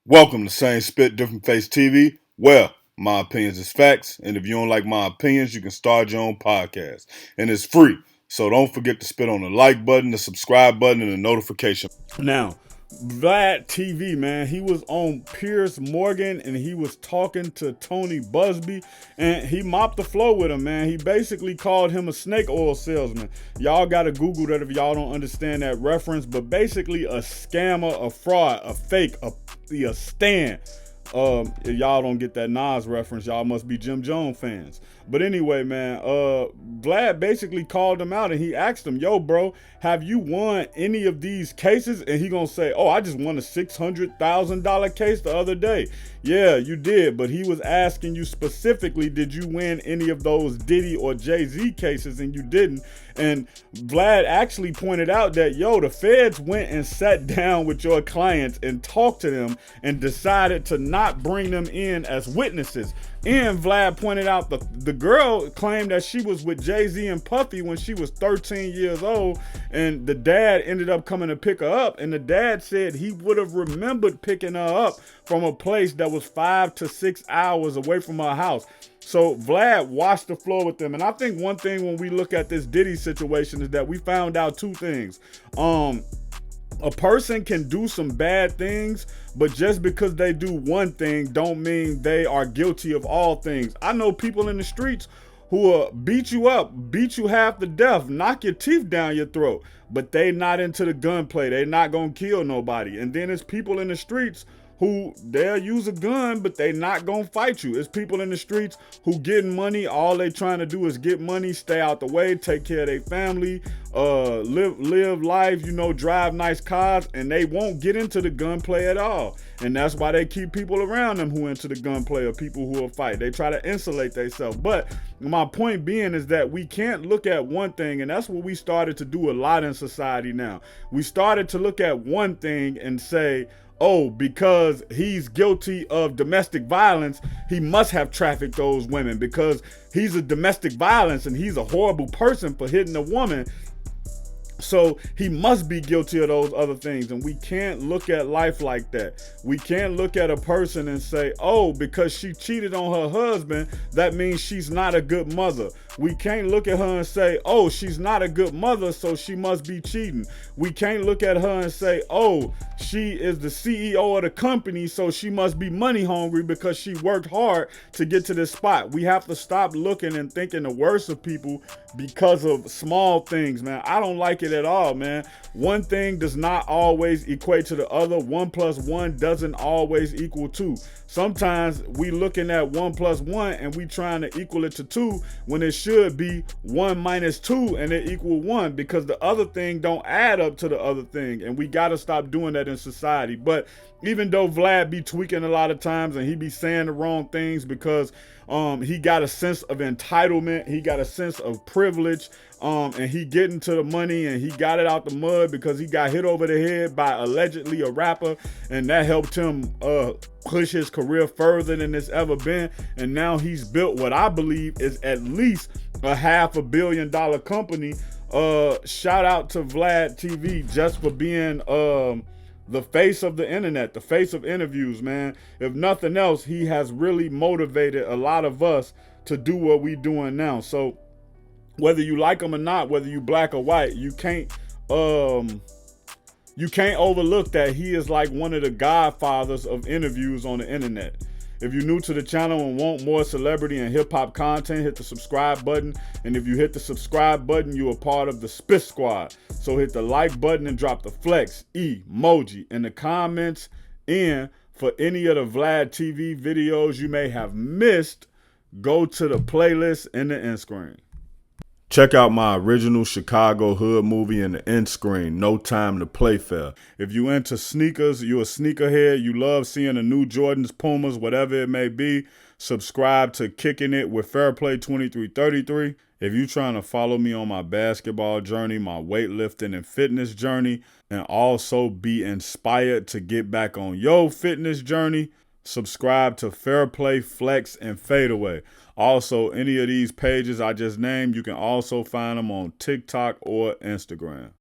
Welcome to Same Spit, Different Face TV. Well, my opinions is facts, and if you don't like my opinions, you can start your own podcast. And it's free. So don't forget to spit on the like button, the subscribe button, and the notification. Now, VLADTV, man, he was on Piers Morgan and he was talking to Tony BUZBEE and he mopped the floor with him, man. He basically called him a snake oil salesman. Y'all gotta Google that if y'all don't understand that reference, but basically a scammer, a fraud, a fake, a stand. If y'all don't get that Nas reference, y'all must be Jim Jones fans. But anyway, man, Vlad basically called him out and he asked him, yo, bro, have you won any of these cases? And he gonna say, oh, I just won a $600,000 case the other day. Yeah, you did, but he was asking you specifically, did you win any of those Diddy or Jay-Z cases? And you didn't. And Vlad actually pointed out that, yo, the feds went and sat down with your clients and talked to them and decided to not bring them in as witnesses. And Vlad pointed out the girl claimed that she was with Jay-Z and Puffy when she was 13 years old, and the dad ended up coming to pick her up, and the dad said he would have remembered picking her up from a place that was 5 to 6 hours away from her house. So Vlad washed the floor with them. And I think one thing when we look at this Diddy situation is that we found out two things. A person can do some bad things, but just because they do one thing don't mean they are guilty of all things. I know people in the streets who will beat you up, beat you half to death, knock your teeth down your throat, but they not into the gunplay. They not gonna kill nobody. And then there's people in the streets who they'll use a gun, but they not gonna fight you. It's people in the streets who getting money. All they trying to do is get money, stay out the way, take care of their family, live life, drive nice cars, and they won't get into the gunplay at all. And that's why they keep people around them who into the gunplay or people who will fight. They try to insulate themselves. But my point being is that we can't look at one thing, and that's what we started to do a lot in society now. We started to look at one thing and say, oh, because he's guilty of domestic violence, he must have trafficked those women because he's a domestic violence and he's a horrible person for hitting a woman. So he must be guilty of those other things. And we can't look at life like that. We can't look at a person and say, oh, because she cheated on her husband, that means she's not a good mother. We can't look at her and say, oh, she's not a good mother, so she must be cheating. We can't look at her and say, oh, she is the CEO of the company, so she must be money hungry because she worked hard to get to this spot. We have to stop looking and thinking the worst of people because of small things, man. I don't like it at all, man. One thing does not always equate to the other. 1 + 1 doesn't always equal 2. Sometimes we looking at 1 + 1 and we trying to equal it to 2 when it should be 1 - 2 and it equal 1, because the other thing don't add up to the other thing. And we got to stop doing that in society. But even though Vlad be tweaking a lot of times and he be saying the wrong things because he got a sense of entitlement, he got a sense of privilege, and he getting to the money and he got it out the mud because he got hit over the head by allegedly a rapper, and that helped him push his career further than it's ever been. And now he's built what I believe is at least a $500 million company. Shout out to Vlad TV just for being the face of the internet, the face of interviews, man. If nothing else, he has really motivated a lot of us to do what we doing now. So whether you like him or not, whether you black or white, you can't overlook that he is like one of the godfathers of interviews on the internet. If you're new to the channel and want more celebrity and hip-hop content, hit the subscribe button. And if you hit the subscribe button, you are part of the Spit Squad. So hit the like button and drop the flex emoji in the comments. And for any of the Vlad TV videos you may have missed, go to the playlist in the end screen. Check out my original Chicago hood movie in the end screen, No Time to Play Fair. If you into sneakers, you a sneakerhead, you love seeing the new Jordans, Pumas, whatever it may be, subscribe to Kicking It with Fairplay 2333. If you trying to follow me on my basketball journey, my weightlifting and fitness journey, and also be inspired to get back on your fitness journey, subscribe to Fairplay, Flex, and Fadeaway. Also, any of these pages I just named, you can also find them on TikTok or Instagram.